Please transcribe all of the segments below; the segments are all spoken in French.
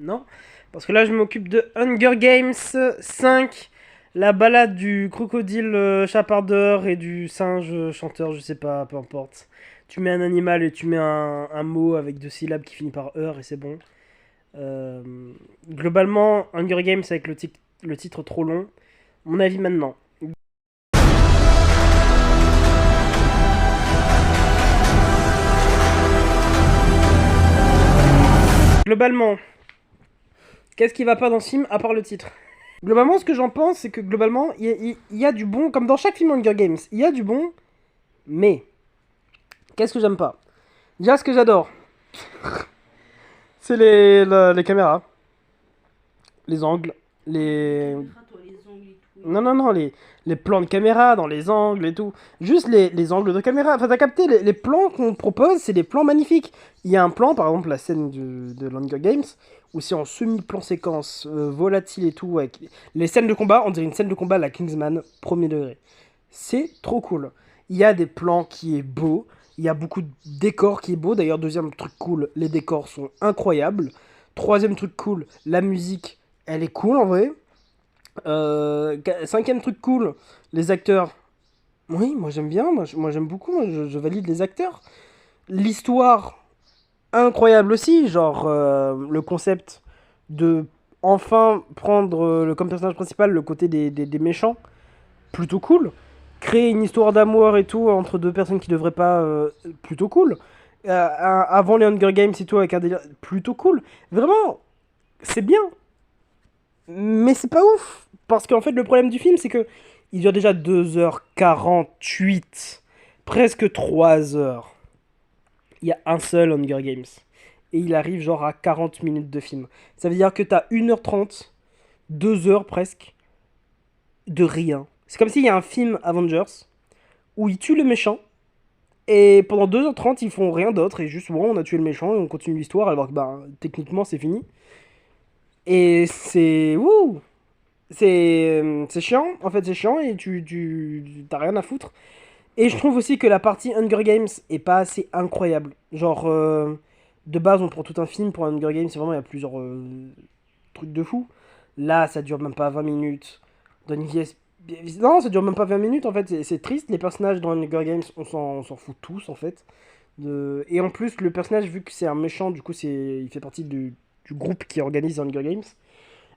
Non, parce que là je m'occupe de Hunger Games 5, la balade du crocodile chapardeur et du singe chanteur, je sais pas, peu importe. Tu mets un animal et tu mets un mot avec 2 syllabes qui finit par heure et c'est bon. Euh, Globalement, Hunger Games avec le titre trop long, mon avis maintenant. Globalement, qu'est-ce qui va pas dans ce film à part le titre? Globalement, ce que j'en pense, c'est que globalement, il y a du bon, comme dans chaque film Hunger Games, il y a du bon, mais qu'est-ce que j'aime pas? Déjà, ce que j'adore, c'est les caméras, les angles, les. Non, non, non, les plans de caméra dans les angles et tout. Juste les angles de caméra. Enfin, t'as capté, les plans qu'on propose, c'est des plans magnifiques. Il y a un plan, par exemple, la scène de l'Hunger Games, où c'est en semi-plan séquence, volatile et tout, avec les scènes de combat, on dirait une scène de combat à la Kingsman, premier degré. C'est trop cool. Il y a des plans qui est beau, il y a beaucoup de décors qui est beau. D'ailleurs, deuxième truc cool, les décors sont incroyables. Troisième truc cool, la musique, elle est cool en vrai. Cinquième truc cool, les acteurs. Oui, moi j'aime bien, moi j'aime beaucoup, moi, je valide les acteurs. L'histoire, incroyable aussi, genre le concept de enfin prendre comme personnage principal le côté des méchants, plutôt cool. Créer une histoire d'amour et tout entre deux personnes qui devraient pas, plutôt cool. Avant les Hunger Games et tout, avec un délire, plutôt cool. Vraiment, c'est bien, mais c'est pas ouf. Parce qu'en fait, le problème du film, c'est que il dure déjà 2h48, presque 3 heures. Il y a un seul Hunger Games. Et il arrive genre à 40 minutes de film. Ça veut dire que t'as 1h30, 2 heures presque, de rien. C'est comme s'il y a un film Avengers où ils tuent le méchant. Et pendant 2h30, ils font rien d'autre. Et juste, bon, on a tué le méchant et on continue l'histoire. Alors que, bah, techniquement, c'est fini. Et c'est. Wouh! C'est chiant, en fait c'est chiant et t'as rien à foutre. Et je trouve aussi que la partie Hunger Games est pas assez incroyable. Genre, de base on prend tout un film pour Hunger Games, c'est vraiment il y a plusieurs trucs de fou. Là ça dure même pas 20 minutes. Dans une pièce. Non, ça dure même pas 20 minutes en fait, c'est triste. Les personnages dans Hunger Games, on s'en fout tous en fait. Et en plus, le personnage, vu que c'est un méchant, du coup il fait partie du groupe qui organise Hunger Games.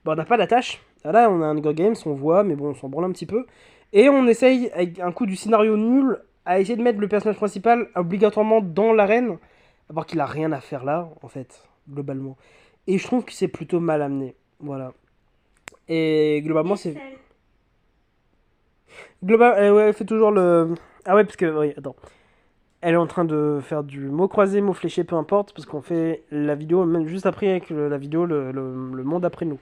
Bah, on n'a pas d'attache. Là, on a un Hunger Games, on voit, mais bon, on s'en branle un petit peu. Et on essaye, avec un coup du scénario nul, à essayer de mettre le personnage principal obligatoirement dans l'arène, alors qu'il a rien à faire là, en fait, globalement. Et je trouve que c'est plutôt mal amené. Voilà. Et globalement, c'est. Ouais, elle fait toujours le. Ah ouais, parce que. Oui, attends. Elle est en train de faire du mot croisé, mot fléché, peu importe, parce qu'on fait la vidéo, même juste après avec la vidéo, le monde après nous.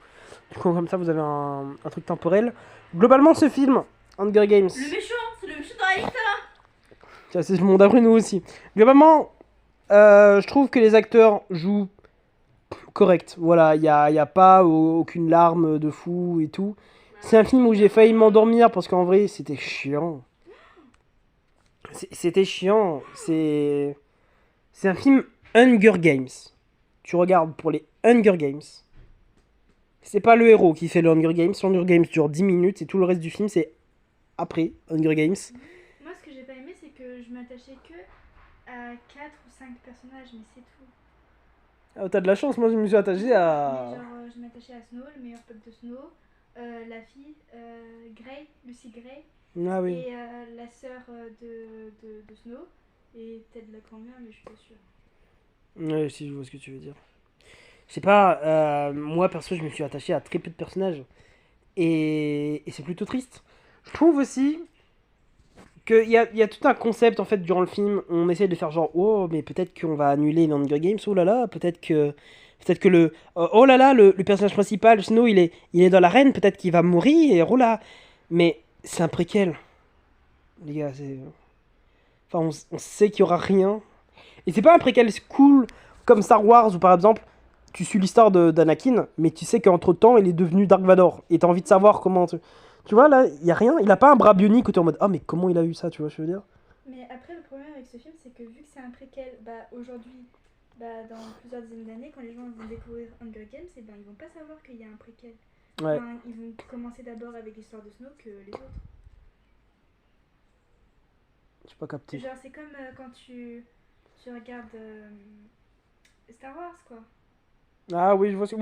Du coup, comme ça, vous avez un truc temporel. Globalement, ce film, Hunger Games, Le méchant, c'est le méchant dans la liste là. ça, c'est le monde après nous aussi. Globalement, je trouve que les acteurs jouent correct. Voilà, il y a pas aucune larme de fou et tout. C'est un film où j'ai failli m'endormir parce qu'en vrai, c'était chiant. C'était chiant. C'est un film Hunger Games. Tu regardes pour les Hunger Games. C'est pas le héros qui fait le Hunger Games. Le Hunger Games dure 10 minutes et tout le reste du film, c'est après Hunger Games. Moi, ce que j'ai pas aimé, c'est que je m'attachais que à 4 ou 5 personnages, mais c'est tout. Ah, t'as de la chance, moi je me suis attaché Mais à. genre, je m'attachais à Snow, le meilleur pote de Snow, la fille, Grey, Lucy Grey, Ah oui. et la sœur de Snow, et peut-être la grand-mère, mais je suis pas sûre. Ouais, si, je vois ce que tu veux dire. Je sais pas, moi perso, je me suis attaché à très peu de personnages. Et c'est plutôt triste. Je trouve aussi qu'il y a tout un concept en fait durant le film. On essaie de faire genre, oh, mais peut-être qu'on va annuler les Hunger Games, oh là là, peut-être que oh là là, le personnage principal, Snow, il est dans l'arène, peut-être qu'il va mourir, oh là. Mais c'est un préquel, les gars, enfin, on sait qu'il y aura rien. Et c'est pas un préquel cool comme Star Wars où par exemple, tu suis l'histoire d'Anakin, mais tu sais qu'entre temps, il est devenu Dark Vador. Et t'as envie de savoir comment. Tu vois, là, il y a rien. Il a pas un bras bionique où t'es en mode, ah, mais comment il a eu ça, tu vois, je veux dire. Mais après, le problème avec ce film, c'est que vu que c'est un préquel, bah aujourd'hui, Bah, dans plusieurs dizaines d'années, quand les gens vont découvrir Hunger Games, et ben, ils vont pas savoir qu'il y a un préquel. Ouais, Enfin, ils vont commencer d'abord avec l'histoire de Snow que les autres. j'ai pas capté. Genre, c'est comme quand tu regardes Star Wars, quoi. Ah oui, oui, je vois ce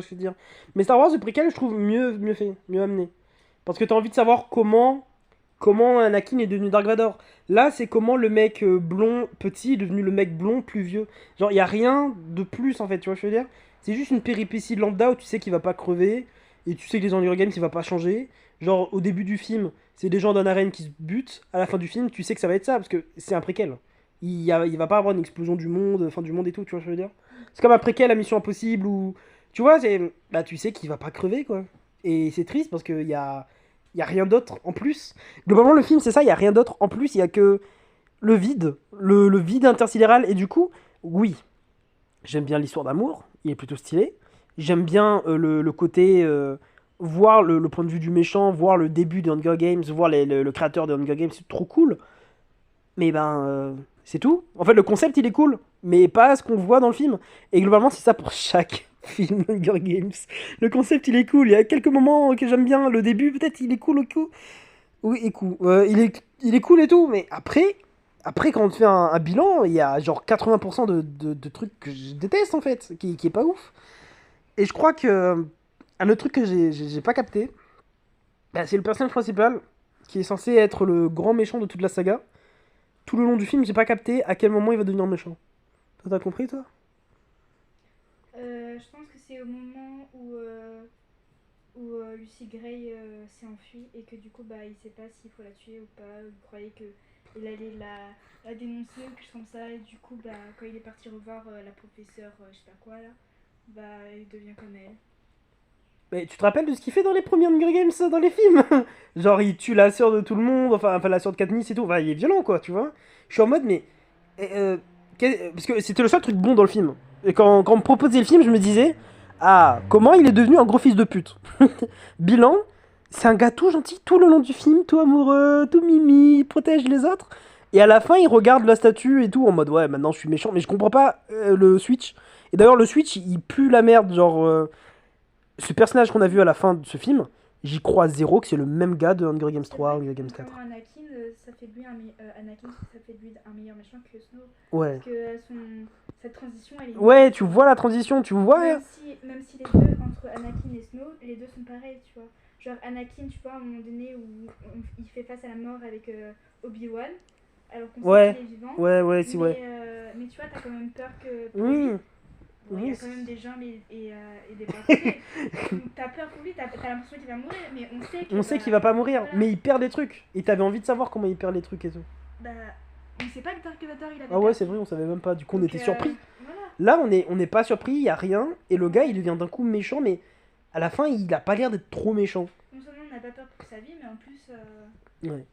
que tu veux dire. Mais Star Wars, le préquel, je trouve mieux fait, mieux amené. Parce que t'as envie de savoir comment Anakin est devenu Dark Vador. Là, c'est comment le mec blond petit est devenu le mec blond plus vieux. Genre, il y a rien de plus en fait, tu vois ce que je veux dire. C'est juste une péripétie lambda où tu sais qu'il va pas crever et tu sais que les Hunger Games, il va pas changer. Genre, au début du film, c'est des gens dans arène qui se butent. À la fin du film, tu sais que ça va être ça parce que c'est un préquel. Il va pas avoir une explosion du monde, fin du monde et tout, tu vois ce que je veux dire. C'est comme un préquel à Mission Impossible où tu vois, bah tu sais qu'il va pas crever quoi. Et c'est triste parce qu'il y a rien d'autre en plus. Globalement, le film, c'est ça, il y a rien d'autre en plus, il y a que le vide, le vide intersidéral. Et du coup, oui, j'aime bien l'histoire d'amour, il est plutôt stylé. J'aime bien le côté voir le point de vue du méchant, voir le début des Hunger Games, voir le créateur des Hunger Games, c'est trop cool. Mais ben, c'est tout. En fait, le concept, il est cool, mais pas ce qu'on voit dans le film. Et globalement, c'est ça pour chaque film Hunger Games. Le concept, il est cool. Il y a quelques moments que j'aime bien. Le début, peut-être, il est cool au coup. Oui, et cool. Il est cool et tout, mais après quand on fait un bilan, il y a genre 80% de trucs que je déteste en fait, qui est pas ouf. Et je crois que un autre truc que j'ai pas capté, bah, c'est le personnage principal qui est censé être le grand méchant de toute la saga. Tout le long du film, j'ai pas capté à quel moment il va devenir méchant. Toi, t'as compris, toi? Je pense que c'est au moment où Lucy Gray s'est enfuie et que du coup, bah, il sait pas s'il faut la tuer ou pas. Il croyait qu'il allait la dénoncer ou quelque chose comme ça. Et du coup, bah, quand il est parti revoir la professeure, je sais pas quoi, là, bah, il devient comme elle. Mais tu te rappelles de ce qu'il fait dans les premiers Hunger Games, dans les films? Genre, il tue la sœur de tout le monde, enfin la sœur de Katniss et tout. Enfin, il est violent, quoi, tu vois. Je suis en mode, mais. Parce que c'était le seul truc bon dans le film. Et quand on me proposait le film, je me disais, ah, comment il est devenu un gros fils de pute? Bilan, c'est un gars tout gentil tout le long du film, tout amoureux, tout mimi, il protège les autres. Et à la fin, il regarde la statue et tout en mode, ouais, maintenant je suis méchant. Mais je comprends pas le switch. Et d'ailleurs, le switch, il pue la merde, genre. Ce personnage qu'on a vu à la fin de ce film, j'y crois zéro que c'est le même gars de Hunger Games C'est 3, vrai que Hunger Games contrairement 4. à Anakin, ça fait de lui Anakin, ça fait de lui un meilleur méchant que Snow. Ouais. Parce que cette transition, elle est Ouais, nulle, tu tu vois. vois la transition, tu vois. Même si les deux, entre Anakin et Snow, les deux sont pareils, tu vois. Genre Anakin, tu vois, à un moment donné où il fait face à la mort avec Obi-Wan, alors qu'on sait qu'il Ouais, est vivant. ouais, si, ouais. Mais tu vois, t'as quand même peur que pour lui, Oui, bon, il y oui. a quand même des jambes et des bras coupés. Donc t'as peur pour lui, t'as l'impression qu'il va mourir, mais on sait que On sait qu'il va pas mourir, voilà. mais il perd des trucs. Et t'avais envie de savoir comment il perd les trucs et tout. Bah, on sait pas que Dark Vador il avait Ah ouais, perdu. c'est vrai, on savait même pas. Du coup, on Donc était surpris. voilà. Là, on n'est pas surpris, y a rien. Et le gars, il devient d'un coup méchant, mais à la fin, il a pas l'air d'être trop méchant. Non seulement on n'a pas peur pour sa vie, mais en plus. Ouais.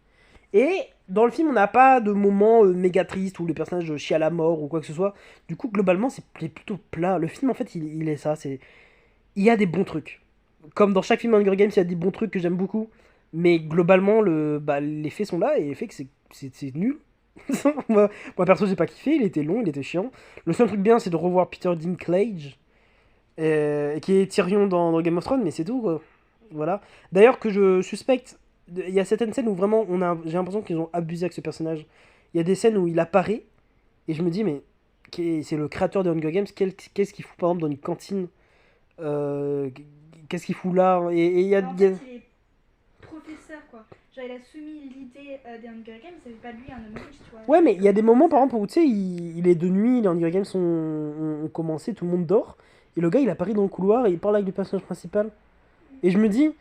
Et dans le film, on n'a pas de moment méga triste où les personnages chient à la mort ou quoi que ce soit. Du coup, globalement, c'est plutôt plat. Le film, en fait, il est ça. Il y a des bons trucs. Comme dans chaque film Hunger Games, il y a des bons trucs que j'aime beaucoup. Mais globalement, les faits sont là et les faits que c'est nul. Moi, perso, j'ai pas kiffé. Il était long, il était chiant. Le seul truc bien, c'est de revoir Peter Dinklage, qui est Tyrion dans Game of Thrones, mais c'est tout, quoi. Voilà. D'ailleurs, que je suspecte, il y a certaines scènes où vraiment j'ai l'impression qu'ils ont abusé avec ce personnage. Il y a des scènes où il apparaît et je me dis, mais c'est le créateur de Hunger Games, qu'est-ce qu'il fout par exemple dans une cantine? Euh, Qu'est-ce qu'il fout là? Et il y a. Bah, en fait, il est professeur, quoi. Genre, il a soumis l'idée des Hunger Games, ça fait pas de lui un homme riche, tu vois. Ouais, mais C'est il y a comme des un moments par professeur. exemple où tu sais, il est de nuit, les Hunger Games ont commencé, tout le monde dort. Et le gars il apparaît dans le couloir et il parle avec le personnage principal. Et je me dis,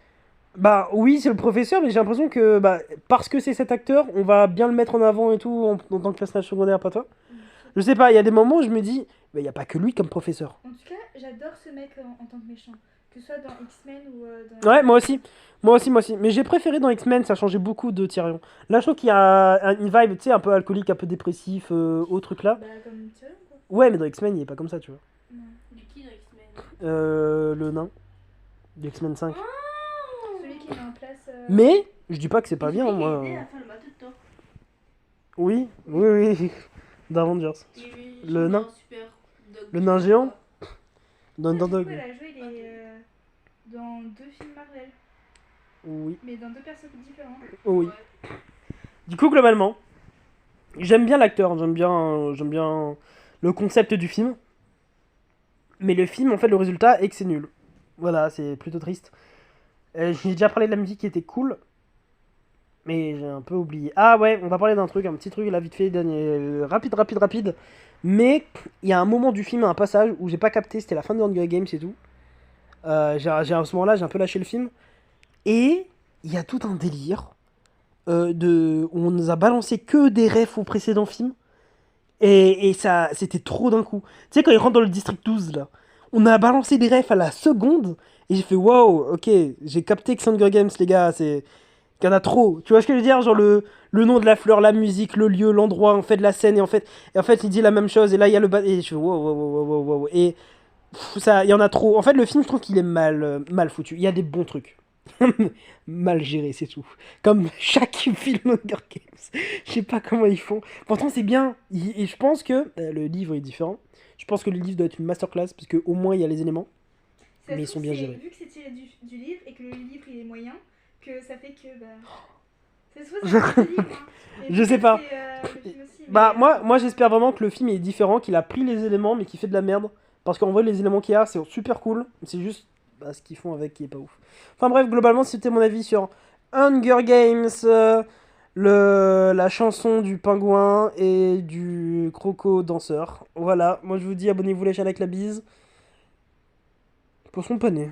bah oui, c'est le professeur, mais j'ai l'impression que bah, parce que c'est cet acteur, on va bien le mettre en avant et tout en tant que personnage secondaire, pas toi. Je sais Je pas. sais pas, il y a des moments où je me dis, bah, il n'y a pas que lui comme professeur. En tout cas, j'adore ce mec en tant que méchant. Que ce soit dans X-Men ou dans Ouais, Hunger moi Games. aussi. Moi aussi, moi aussi. Mais j'ai préféré dans X-Men, ça changeait beaucoup de Tyrion. Là, je trouve qu'il y a une vibe, tu sais, un peu alcoolique, un peu dépressif, au truc là. Bah, comme Tyrion, quoi. Ouais, mais dans X-Men, il est pas comme ça, tu vois. Non. Il est qui dans X-Men? Le nain. De X-Men 5. Celui qui met en place. Mais, je dis pas que c'est pas Et bien, celui qui a moi. aidé à faire le bateau de Thor. Oui, oui, oui. D'Avengers. Il est Le nain. super Le nain géant dans, Ah, dans, du dans- coup, elle a joué dans 2 films Marvel, Oui, mais dans 2 personnes différentes. oui. Ouais. Du coup, globalement, j'aime bien l'acteur, j'aime bien le concept du film. Mais le film, en fait, le résultat est que c'est nul. Voilà, c'est plutôt triste. J'ai déjà parlé de la musique qui était cool, mais j'ai un peu oublié. Ah ouais, on va parler d'un truc, un petit truc là vite fait, dernier, rapide. Mais il y a un moment du film, un passage où j'ai pas capté, c'était la fin de Hunger Games et tout. À ce moment-là, j'ai un peu lâché le film. Et il y a tout un délire où on nous a balancé que des refs au précédent film. Et ça, c'était trop d'un coup. Tu sais, quand ils rentrent dans le district 12, là, on a balancé des refs à la seconde. Et j'ai fait, wow, ok, j'ai capté que c'est Hunger Games, les gars, c'est. Qu'il y en a trop. Tu vois ce que je veux dire? Genre le nom de la fleur, la musique, le lieu, l'endroit, en fait, la scène. Et en fait, il dit la même chose. Et là, il y a le bas. Et je fais, wow, wow, wow, wow, wow. Et ça, il y en a trop. En fait, le film, je trouve qu'il est mal foutu. Il y a des bons trucs. Mal géré, c'est tout. Comme chaque film Hunger Games. Je sais pas comment ils font. Pourtant, c'est bien. Et je pense que le livre est différent. Je pense que le livre doit être une masterclass parce qu'au moins il y a les éléments. Ça Mais se ils sont trouve, bien c'est gérés. vu que c'est tiré du livre et que le livre il est moyen, que ça fait que bah. Ça se trouve, Je, c'est le livre, hein. Mais je sais peut-être pas. c'est le film aussi. Bah, Mais, moi j'espère vraiment que le film est différent, qu'il a pris les éléments mais qu'il fait de la merde. Parce qu'en vrai, les éléments qu'il y a, c'est super cool. C'est juste ce qu'ils font avec qui est pas ouf. Enfin bref, globalement, c'était mon avis sur Hunger Games, la chanson du pingouin et du croco danseur. Voilà, moi je vous dis abonnez-vous la chaîne avec la bise pour son poney.